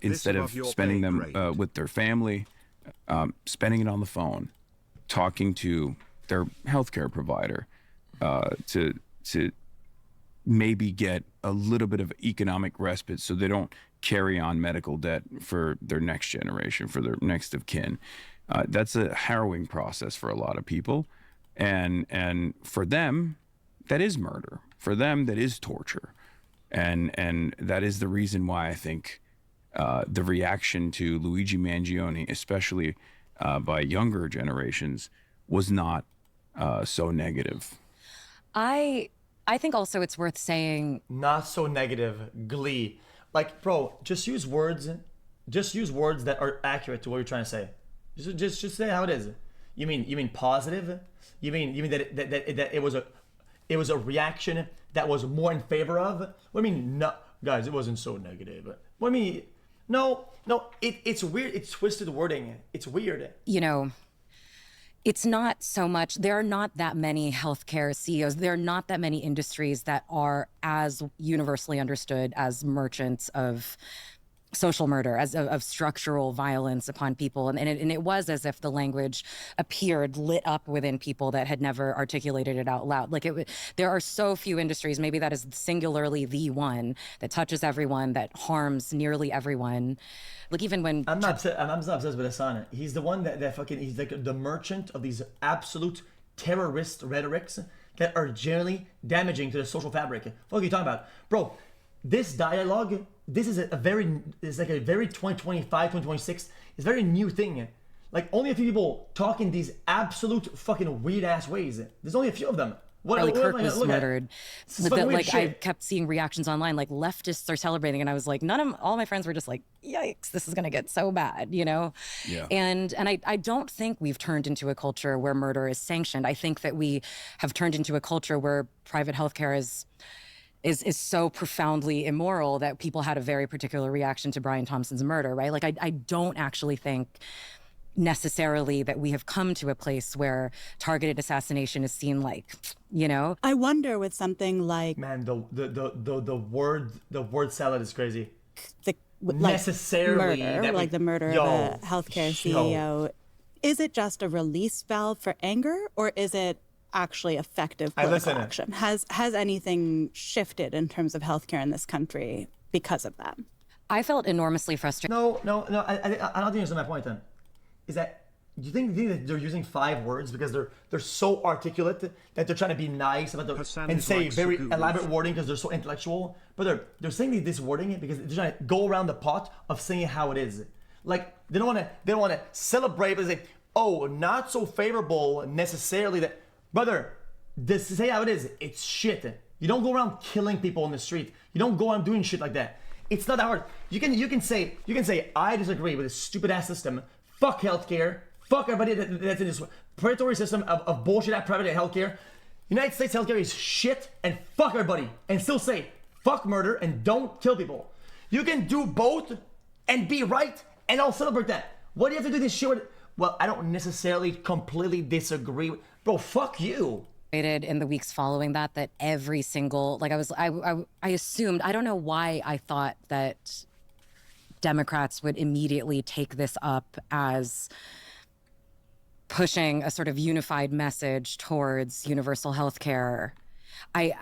instead of spending them with their family, spending it on the phone, talking to their healthcare provider to maybe get a little bit of economic respite so they don't carry on medical debt for their next generation, for their next of kin. That's a harrowing process for a lot of people. and for them, that is murder. For them, that is torture, and that is the reason why I think the reaction to Luigi Mangione, especially by younger generations, was not so negative. I think also it's worth saying, not so negative. Glee, like, bro, just use words that are accurate to what you're trying to say. Just say how it is. You mean positive? You mean that it was a reaction that was more in favor of? What do you mean? No, guys, it wasn't so negative. What do you mean? No, it's weird. It's twisted wording. It's weird. You know, it's not so much, there are not that many healthcare CEOs, there are not that many industries that are as universally understood as merchants of social murder, as of structural violence upon people. And it was as if the language appeared lit up within people that had never articulated it out loud. Like there are so few industries, maybe that is singularly the one that touches everyone, that harms nearly everyone. Like even when I'm not obsessed with Hassan. He's the one that fucking, he's like the merchant of these absolute terrorist rhetorics that are generally damaging to the social fabric. What are you talking about? Bro, this dialogue, this is it's like a very 2025, 2026, it's a very new thing. Like only a few people talk in these absolute fucking weird ass ways. There's only a few of them. Charlie Kirk was murdered. I kept seeing reactions online, like leftists are celebrating, and I was like, all my friends were just like, yikes, this is gonna get so bad, you know? Yeah. And I don't think we've turned into a culture where murder is sanctioned. I think that we have turned into a culture where private healthcare is so profoundly immoral that people had a very particular reaction to Brian Thompson's murder, right? Like I don't actually think necessarily that we have come to a place where targeted assassination is seen like, you know. I wonder with something like, man, the word salad is crazy. Necessarily murder, like the murder of a healthcare CEO. Is it just a release valve for anger, or is it actually effective political action? Has anything shifted in terms of healthcare in this country because of that? I felt enormously frustrated. No. I don't think that's my point then. Is that you think that they're using 5 words because they're so articulate that they're trying to be nice about and say very elaborate wording because they're so intellectual, but they're saying this wording because they're trying to go around the pot of saying how it is. Like they don't want to celebrate, but they say, oh, not so favorable necessarily. That brother, this is how it is. It's shit. You don't go around killing people on the street. You don't go around doing shit like that. It's not that hard. You can say I disagree with this stupid ass system. Fuck healthcare. Fuck everybody that's in this predatory system of bullshit at private healthcare. United States healthcare is shit, and fuck everybody. And still say fuck murder and don't kill people. You can do both and be right, and I'll celebrate that. What do you have to do this shit with? Well, I don't necessarily completely disagree with. Bro, fuck you. In the weeks following that every single, like I assumed, I don't know why I thought that Democrats would immediately take this up as pushing a sort of unified message towards universal health care. I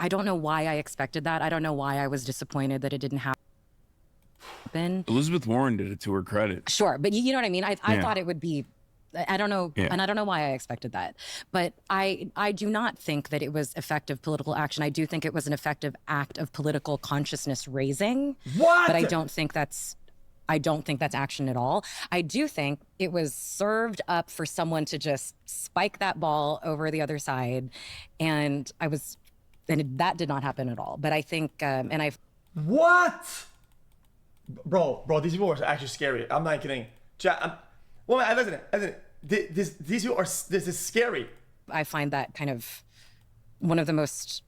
don't know why I expected that. I don't know why I was disappointed that it didn't happen. Elizabeth Warren did it to her credit. Sure, but you know what I mean? I thought it would be, I don't know, and I don't know why I expected that. But I do not think that it was effective political action. I do think it was an effective act of political consciousness raising. What? But I don't think that's action at all. I do think it was served up for someone to just spike that ball over the other side, and that did not happen at all. But I think, What? Bro, these people are actually scary. I'm not kidding. Listen. These people this is scary. I find that kind of one of the most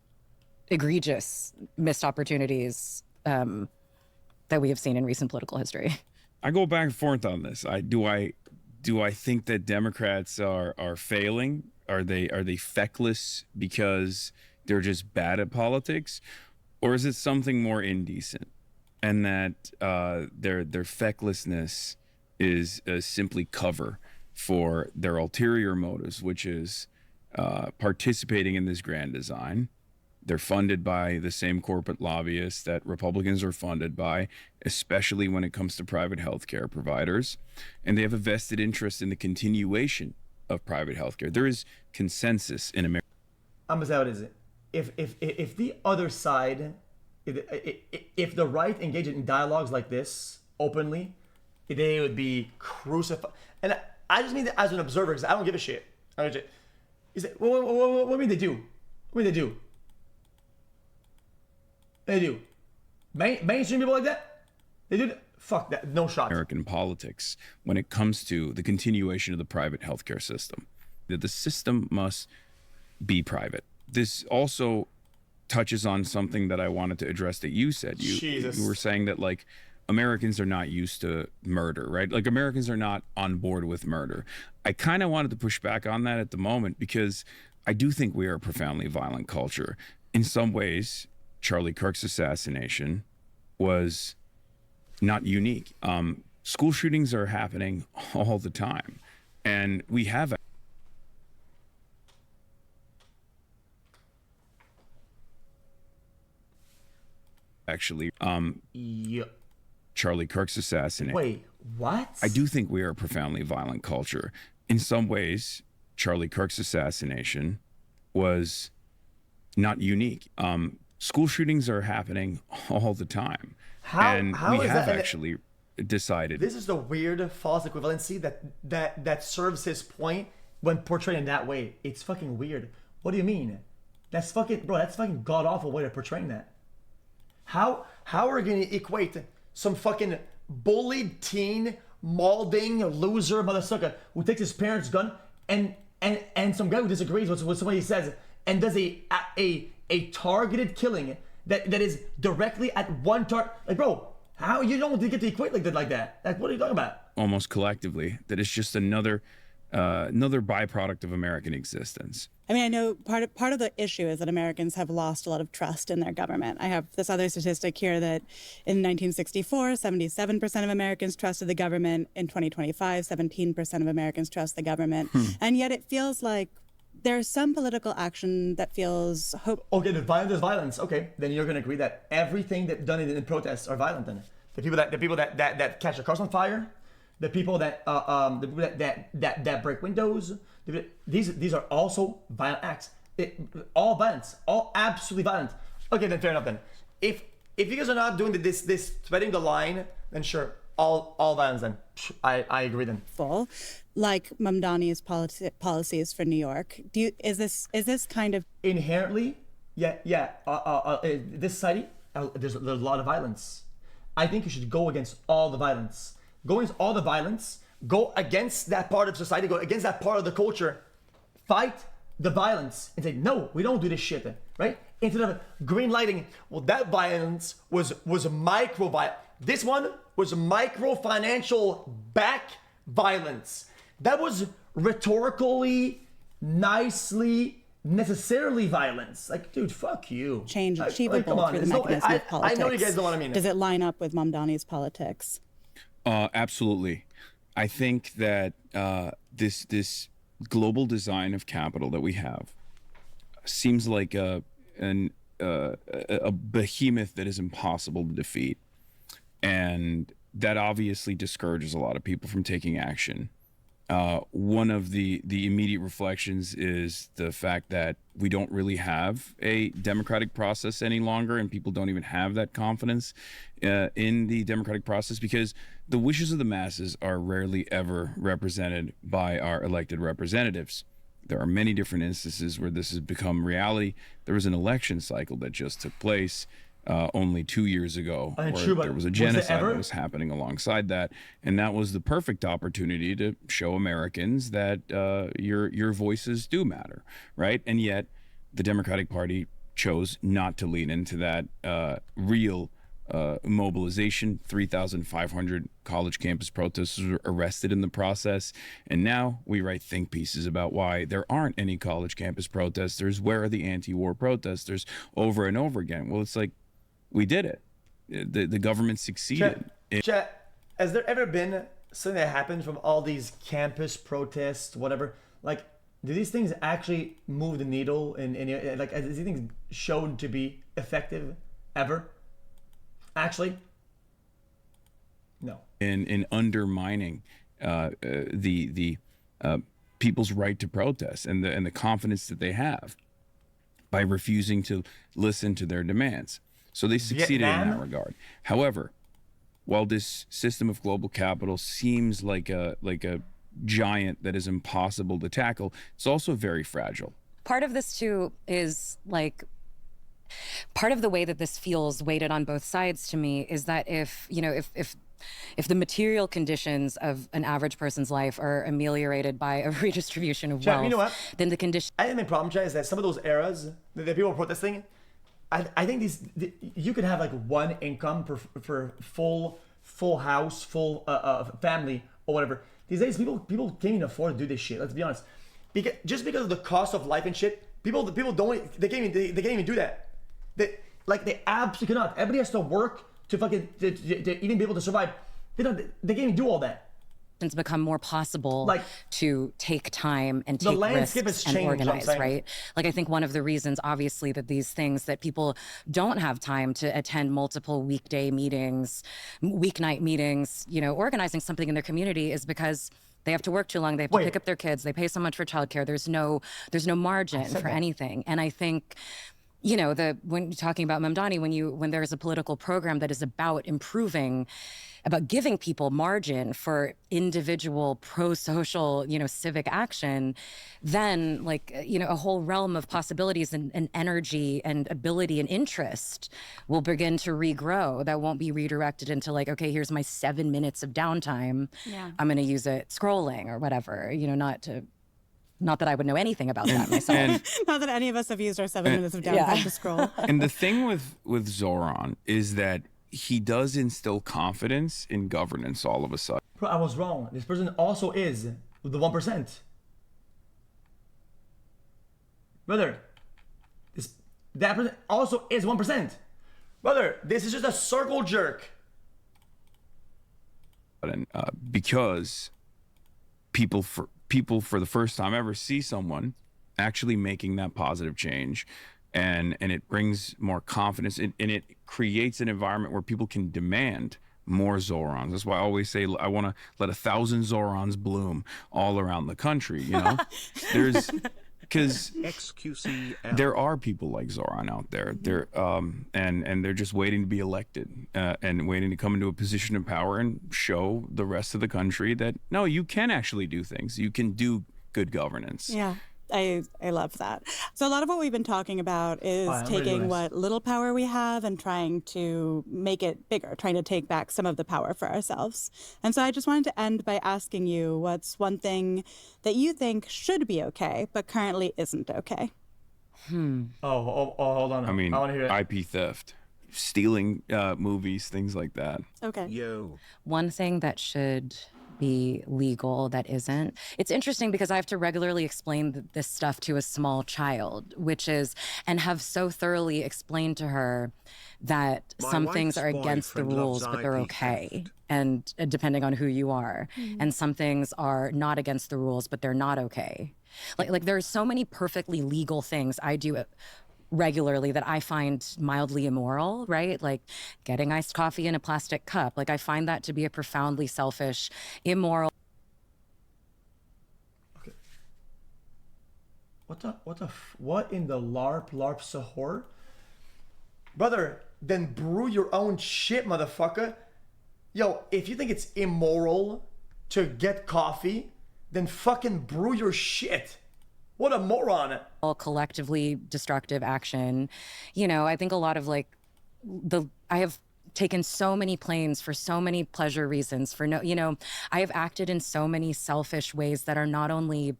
egregious missed opportunities that we have seen in recent political history. I go back and forth on this. Do I think that Democrats are failing? Are they feckless because they're just bad at politics, or is it something more indecent, and that their fecklessness is simply cover for their ulterior motives, which is participating in this grand design. They're funded by the same corporate lobbyists that Republicans are funded by, especially when it comes to private healthcare providers. And they have a vested interest in the continuation of private healthcare. There is consensus in America. I'm gonna say what is it. If the other side, if the right engaged in dialogues like this openly, they would be crucified. And I just mean that as an observer, because I don't give a shit. I don't give a shit. Is it, what do you mean they do? What do you mean they do? They do. Mainstream people like that? They do. Fuck that. No shot. American politics when it comes to the continuation of the private healthcare system. That the system must be private. This also touches on something that I wanted to address that you said. You were saying that like Americans are not used to murder, right? Like Americans are not on board with murder. I kind of wanted to push back on that at the moment because I do think we are a profoundly violent culture. In some ways, Charlie Kirk's assassination was not unique. School shootings are happening all the time, and we have actually Charlie Kirk's assassination. Wait, what? I do think we are a profoundly violent culture. In some ways, Charlie Kirk's assassination was not unique. School shootings are happening all the time. How we is have that? actually decided. This is the weird false equivalency that serves his point when portrayed in that way. It's fucking weird. What do you mean? That's fucking god awful way of portraying that. How are we gonna equate some fucking bullied teen, maulding loser motherfucker who takes his parents' gun and some guy who disagrees with somebody says and does a targeted killing that is directly at one target? Like, bro, how you don't get to equate like that? Like, what are you talking about? Almost collectively, that it's just another byproduct of American existence. I mean, I know part of the issue is that Americans have lost a lot of trust in their government. I have this other statistic here that in 1964, 77% of Americans trusted the government. In 2025, 17% of Americans trust the government. And yet it feels like there's some political action that feels hope. Okay, there's violence. Okay, then you're gonna agree that everything that done in protests are violent. Then the people that catch their cars on fire, the people that break windows, these are also violent acts. All violence, all absolutely violent. Okay, then fair enough. Then if you guys are not doing this threading the line, then sure, all violence. Then I agree. Then full. Like Mamdani's policies for New York. Is this kind of inherently? Yeah. This society, there's a lot of violence. I think you should go against all the violence. Go against all the violence. Go against that part of society. Go against that part of the culture. Fight the violence and say no, we don't do this shit. Right? Instead of green lighting. Well, that violence was micro violence. This one was micro financial back violence. That was rhetorically, nicely, necessarily violence. Like, dude, fuck you. Change achievable through the mechanism of politics. I know you guys don't want to mean it. Does it line up with Mamdani's politics? Absolutely. I think that this global design of capital that we have seems like a behemoth that is impossible to defeat. And that obviously discourages a lot of people from taking action. One of the immediate reflections is the fact that we don't really have a democratic process any longer, and people don't even have that confidence in the democratic process because the wishes of the masses are rarely ever represented by our elected representatives. There are many different instances where this has become reality. There was an election cycle that just took place only 2 years ago, where there was a genocide that was happening alongside that, and that was the perfect opportunity to show Americans that your voices do matter, right? And yet, the Democratic Party chose not to lean into that real mobilization. 3,500 college campus protesters were arrested in the process, and now we write think pieces about why there aren't any college campus protesters. Where are the anti-war protesters? Over and over again. Well, it's like, we did it. The government succeeded. Chat, has there ever been something that happened from all these campus protests, whatever? Like, do these things actually move the needle? And like, are these things shown to be effective ever? Actually, no. In undermining the people's right to protest and the confidence that they have by refusing to listen to their demands. So they succeeded in that regard. However, while this system of global capital seems like a giant that is impossible to tackle, it's also very fragile. Part of this too is like, part of the way that this feels weighted on both sides to me is that if the material conditions of an average person's life are ameliorated by a redistribution of wealth, you know what? then the condition. I think the problem, Chad, is that some of those eras that people are protesting, I think you could have like one income for full house, full family or whatever. These days, people can't even afford to do this shit. Let's be honest. Just because of the cost of life and shit, people don't. They can't even do that. They absolutely cannot. Everybody has to work to even be able to survive. They can't even do all that. It's become more possible to take time and take risks and organize, right? Like, I think one of the reasons, obviously, that these things that people don't have time to attend multiple weekday meetings, weeknight meetings, organizing something in their community is because they have to work too long. They have to pick up their kids. They pay so much for childcare. There's no margin for anything. And I think, when you're talking about Mamdani, when there's a political program that is about giving people margin for individual pro-social, civic action, then a whole realm of possibilities and energy and ability and interest will begin to regrow. That won't be redirected into okay, here's my 7 minutes of downtime. Yeah. I'm going to use it scrolling or whatever, not that I would know anything about that myself. Not that any of us have used our 7 minutes of downtime to scroll. And the thing with Zoran is that he does instill confidence in governance all of a sudden. Bro, I was wrong. This person also is the 1%. Brother, that person also is 1%. Brother, this is just a circle jerk. Because people for the first time ever see someone actually making that positive change, and it brings more confidence, and it creates an environment where people can demand more Zorons. That's why I always say I want to let 1,000 Zorons bloom all around the country. There's because xQcL. There are people like Zoran out there. They're and they're just waiting to be elected and waiting to come into a position of power and show the rest of the country that no, you can actually do things. You can do good governance. Yeah. I love that. So a lot of what we've been talking about is taking what little power we have and trying to make it bigger, trying to take back some of the power for ourselves. And so I just wanted to end by asking you, what's one thing that you think should be okay, but currently isn't okay? Oh, hold on. I mean, I want to hear it. IP theft, stealing movies, things like that. Okay. One thing that should be legal that isn't. It's interesting because I have to regularly explain this stuff to a small child, and have so thoroughly explained to her that some things are against the rules, but they're okay. And depending on who you are. Mm-hmm. And some things are not against the rules, but they're not okay. Like there are so many perfectly legal things I do regularly that I find mildly immoral, right? Like getting iced coffee in a plastic cup. Like I find that to be a profoundly selfish, immoral. Okay. What in the LARP sahur? Brother, then brew your own shit, motherfucker. Yo, if you think it's immoral to get coffee, then fucking brew your shit. What a moron. Collectively destructive action. I think a lot of I have taken so many planes for so many pleasure reasons I have acted in so many selfish ways that are not only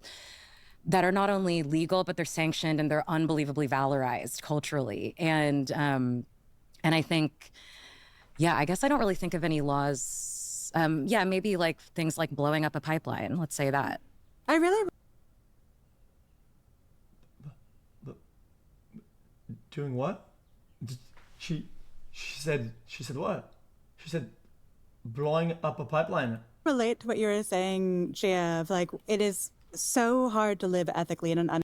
legal, but they're sanctioned and they're unbelievably valorized culturally. And I think, I guess I don't really think of any laws. Maybe like things like blowing up a pipeline. Let's say that. I really. Doing what? She said what? She said blowing up a pipeline. Relate to what you were saying, Gia, it is so hard to live ethically in an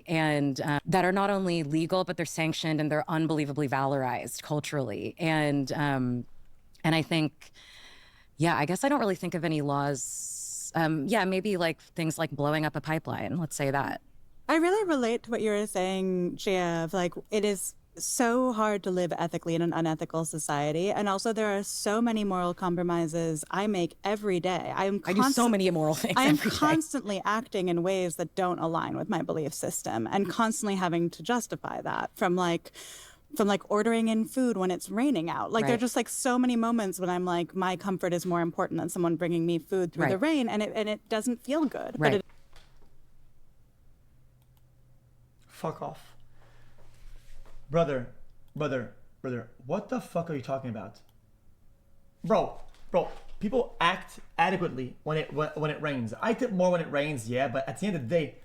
and that are not only legal, but they're sanctioned and they're unbelievably valorized culturally. And I think, I guess I don't really think of any laws. things. Yeah, maybe like things like blowing up a pipeline. Let's say that. I really relate to what you were saying, Gia, of like, it is so hard to live ethically in an unethical society. And also there are so many moral compromises I make every day. I do so many immoral things I'm every day. constantly acting in ways that don't align with my belief system and constantly having to justify that from like ordering in food when it's raining out. Like there are just like so many moments when I'm like, my comfort is more important than someone bringing me food through the rain, and it doesn't feel good. Right. But it Fuck off. Brother, what the fuck are you talking about? Bro, people act adequately when it rains. I tip more when it rains, yeah, but at the end of the day,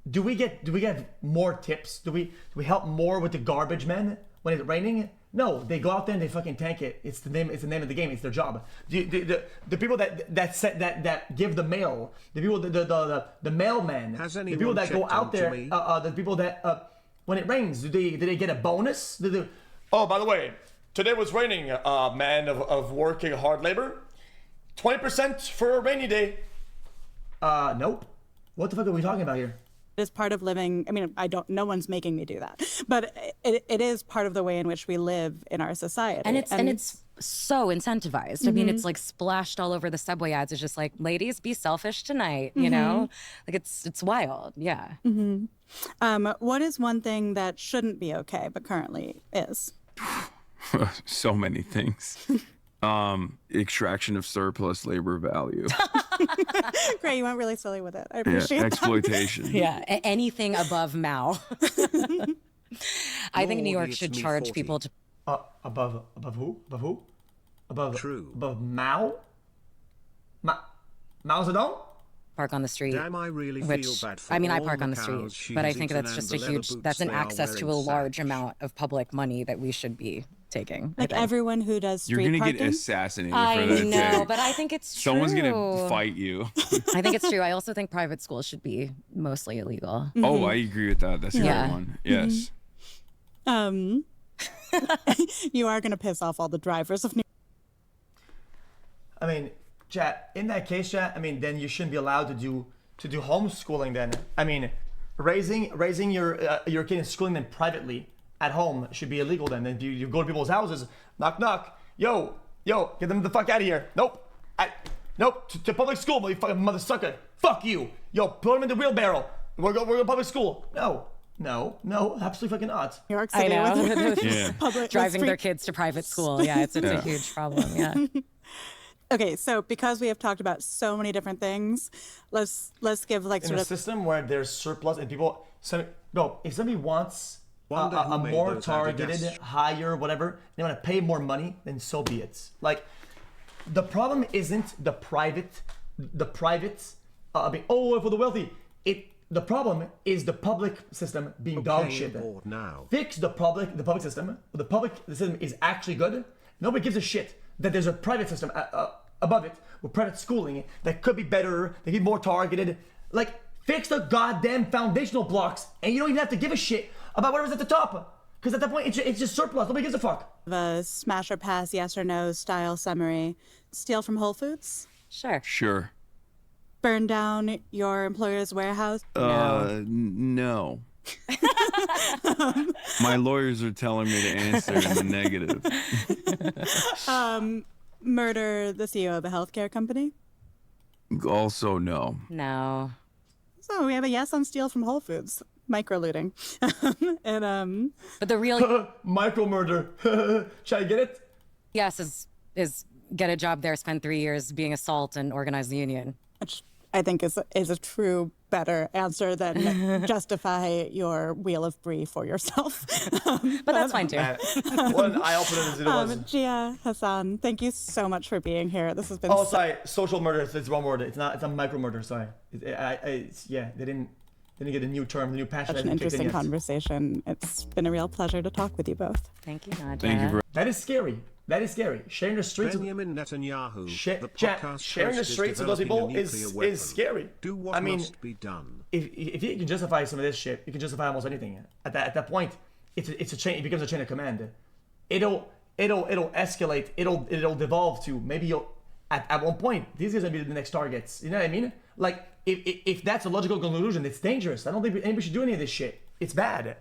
do we get more tips? Do we help more with the garbage men when it's raining? No, they go out there and they fucking tank it. It's the name of the game. It's their job. The people that give the mail, the people the mailmen, the people that go out there, the people that when it rains, do they get a bonus? Oh, by the way, today was raining, man of working hard labor. 20% for a rainy day. Nope. What the fuck are we talking about here? is part of living. I mean, no one's making me do that, but it is part of the way in which we live in our society. And it's so incentivized. I mean, it's like splashed all over the subway ads. It's just like, ladies, be selfish tonight, you know? Like it's wild. Yeah. What is one thing that shouldn't be okay, but currently is? So many things. Extraction of surplus labor value. Great, you went really silly with it. I appreciate that. Exploitation. Yeah, anything above Mao. I think New York should charge people to... Above who? Above who? Above Mao? Mao Zedong? Park on the street. Damn, I really feel bad for I mean, I all park the on the cows, street, but I think she's that's eaten just and a the huge, leather that's an boots they are access to a wearing large savage. amount of public money that we should be taking. Like everyone who does street You're gonna parking? get assassinated I for that. know, Jay. but I think it's true. Someone's gonna fight you. I think it's true. I also think private schools should be mostly illegal. Oh, I agree with that. That's a Yeah. great one. Yes. You are gonna piss off all the drivers of New I mean, chat, in that case, chat, I mean, then you shouldn't be allowed to do homeschooling then. I mean, raising your kid and schooling them privately at home should be illegal then. Then you go to people's houses, knock, knock, yo, get them the fuck out of here. Nope. Nope, to public school, you fucking mother sucker. Fuck you. Yo, put them in the wheelbarrow. We're going to public school. No, absolutely fucking not. York I City know. with Yeah. public Driving street- their kids to private school. Yeah, it's a huge problem. Yeah. Okay, so because we have talked about so many different things, let's give like In sort a of system where there's surplus and people, if somebody wants Wonder a who made more those targeted, Adidas. higher, whatever, they want to pay more money, then so be it. Like, the problem isn't the privates being, for the wealthy. The problem is the public system being dog shit. Now. Fix the public system. The system is actually good. Nobody gives a shit that there's a private system above it with private schooling that could be better, they could be more targeted. Like, fix the goddamn foundational blocks, and you don't even have to give a shit about whatever's at the top. Because at that point, it's just surplus. Nobody gives a fuck. a smash or pass, yes or no style summary. Steal from Whole Foods? Sure. Burn down your employer's warehouse? No. My lawyers are telling me to answer in the negative. Murder the CEO of a healthcare company? Also, no. No. So we have a yes on steal from Whole Foods. Microlooting. And But the real micro murder. Should I get it? yes is get a job there, spend 3 years being a SALT and organize the union. which I think is a true better answer than justify your wheel of brie for yourself. But that's fine too. What an eye opener it was. Gia, Hassan, thank you so much for being here. This has been Oh, sorry, social murder. It's one word. It's not. It's a micro murder. Sorry. They didn't get a new term, the new passion. such an interesting conversation. It's been a real pleasure to talk with you both. Thank you, Nadia. Thank you for That is scary. Sharing the streets. Benjamin Netanyahu, the Chat, podcast sharing the host, is streets with those developing people a nuclear weapon. is scary. Do what I mean, must be done. if you can justify some of this shit, you can justify almost anything. At that point, it's a chain. It becomes a chain of command. It'll escalate. It'll devolve to maybe at one point, these guys are gonna be the next targets. You know what I mean? Like, if that's a logical conclusion, it's dangerous. I don't think anybody should do any of this shit. It's bad.